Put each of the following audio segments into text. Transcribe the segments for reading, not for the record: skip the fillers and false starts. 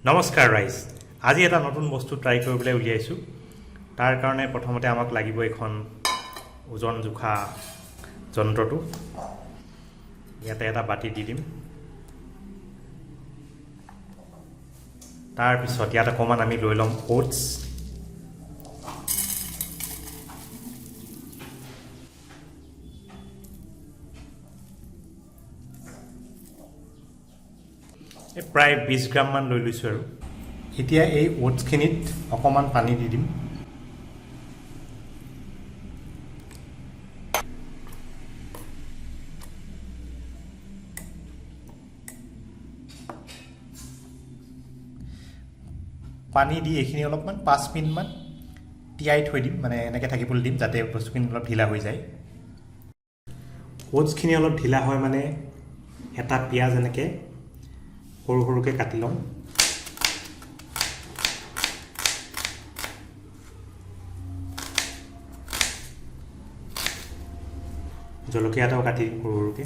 নমস্কাৰ ৰাইজ, আজি এটা নতুন বস্তু ট্ৰাই কৰিবলৈ উলিয়াইছোঁ। তাৰ কাৰণে প্ৰথমতে আমাক লাগিব এখন ওজন জোখা যন্ত্ৰটো। ইয়াতে এটা বাতি দি দিম। তাৰপিছত ইয়াত অকণমান আমি লৈ ল'ম ওটছ। প্ৰায় 20 গ্ৰামমান লৈ লৈছোঁ আৰু এতিয়া এই ওটছখিনিত অকণমান পানী দি দিম। পানী দি এইখিনি অলপমান 5 মিনিটমান তিয়াই থৈ দিম, মানে এনেকৈ থাকিবলৈ দিম যাতে বস্তুখিনি অলপ ঢিলা হৈ যায়। ওটছখিনি অলপ ঢিলা হয় মানে এটা পিঁয়াজ এনেকৈ সৰু সৰুকৈ কাটি ল'ম। জলকীয়া এটাও কাটি দিম সৰু সৰুকৈ।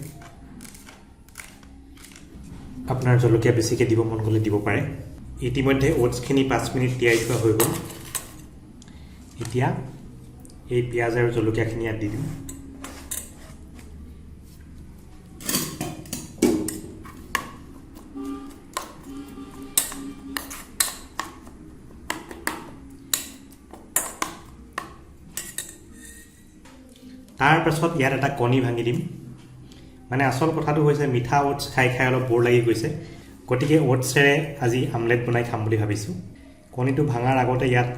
আপোনাৰ জলকীয়া বেছিকৈ দিব মন গ'লে দিব পাৰে। ইতিমধ্যে ওটছখিনি 5 মিনিট তিয়াই থোৱা হৈ গ'ল। এতিয়া এই পিঁয়াজ আৰু জলকীয়াখিনি ইয়াত দি দিম। তাৰপাছত ইয়াত এটা কণী ভাঙি দিম। মানে আচল কথাটো হৈছে মিঠা ওটছ খাই খাই অলপ বৰ লাগি গৈছে, গতিকে ওটছেৰে আজি আমলেট বনাই খাম বুলি ভাবিছোঁ। কণীটো ভাঙাৰ আগতে ইয়াত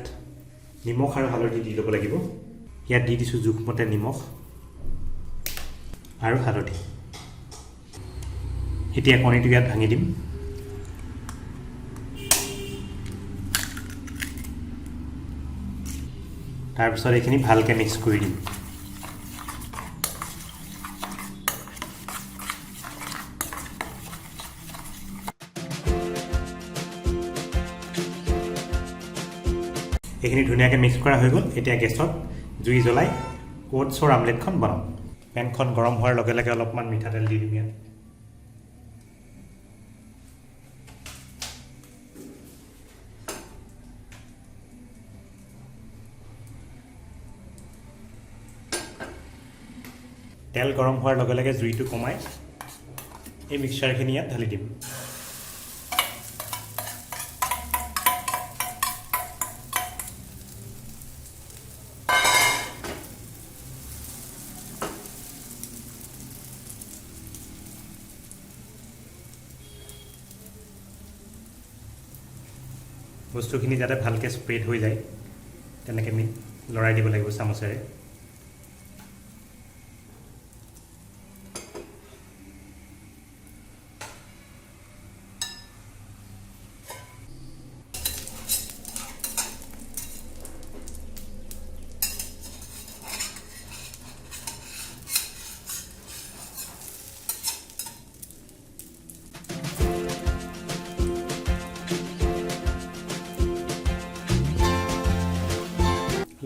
নিমখ আৰু হালধি দি ল'ব লাগিব। ইয়াত দি দিছোঁ জোখমতে নিমখ আৰু হালধি। এতিয়া কণীটো ইয়াত ভাঙি দিম। তাৰপিছত এইখিনি ভালকৈ মিক্স কৰি দিম। এইখিনি ধুনীয়াকৈ মিক্স কৰা হৈ গ'ল। এতিয়া গেছত জুই জ্বলাই ওটছৰ আমলেটখন বনাম। পেনখন গৰম হোৱাৰ লগে লগে অলপমান মিঠাতেল দি দিম ইয়াত। তেল গৰম হোৱাৰ লগে লগে জুইটো কমাই এই মিক্সাৰখিনি ইয়াত ঢালি দিম। বস্তুখিনি যাতে ভালকৈ স্প্ৰেড হৈ যায় তেনেকৈ আমি লৰাই দিব লাগিব চামুচেৰে।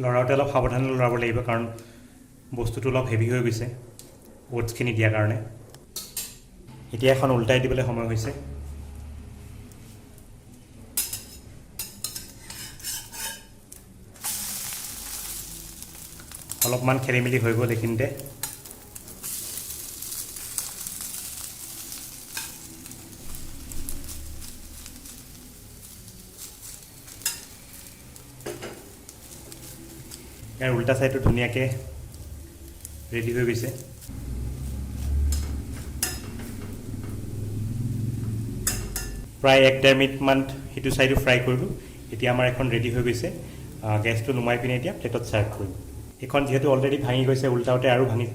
লৰাওঁতে অলপ সাৱধানে লৰাব লাগিব, কাৰণ বস্তুটো অলপ হেভি হৈ গৈছে ওটছখিনি দিয়াৰ কাৰণে। এতিয়া এখন উল্টাই দিবলৈ সময় হৈছে। অলপমান খেলি মেলি হৈ গ'ল এইখিনিতে। ইয়াৰ উল্টা চাইডটো ধুনীয়াকৈ ৰেডি হৈ গৈছে। প্ৰায় 1-1.5 মিনিটমান সেইটো ছাইডো ফ্ৰাই কৰিলোঁ। এতিয়া আমাৰ এখন ৰেডি হৈ গৈছে। গেছটো নুমাই পিনে এতিয়া প্লেটত ছাৰ্ভ কৰিম। এইখন যিহেতু অলৰেডি ভাঙি গৈছে, উল্টাওতে আৰু ভাঙি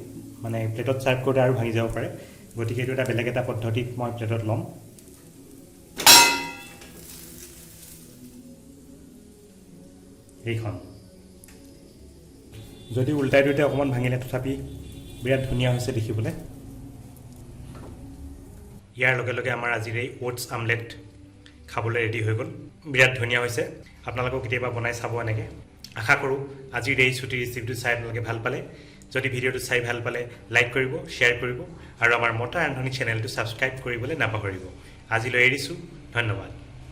মানে প্লেটত ছাৰ্ভ কৰোঁতে আৰু ভাঙি যাব পাৰে, গতিকে এইটো এটা বেলেগ এটা পদ্ধতিত মই প্লেটত ল'ম। এইখন যদি উল্টাই দিওঁতে অকণমান ভাঙিলে তথাপি বিৰাট ধুনীয়া হৈছে দেখিবলৈ। ইয়াৰ লগে লগে আমাৰ আজিৰ এই ওটছ আমলেট খাবলৈ ৰেডি হৈ গ'ল। বিৰাট ধুনীয়া হৈছে। আপোনালোকেও কেতিয়াবা বনাই চাব এনেকৈ। আশা কৰোঁ আজিৰ এই ছুটিৰ ৰেচিপিটো চাই আপোনালোকে ভাল পালে। যদি ভিডিঅ'টো চাই ভাল পালে লাইক কৰিব, শ্বেয়াৰ কৰিব আৰু আমাৰ মতা ৰান্ধনি চেনেলটো ছাবস্ক্ৰাইব কৰিবলৈ নাপাহৰিব। আজিলৈ এৰিছোঁ। ধন্যবাদ।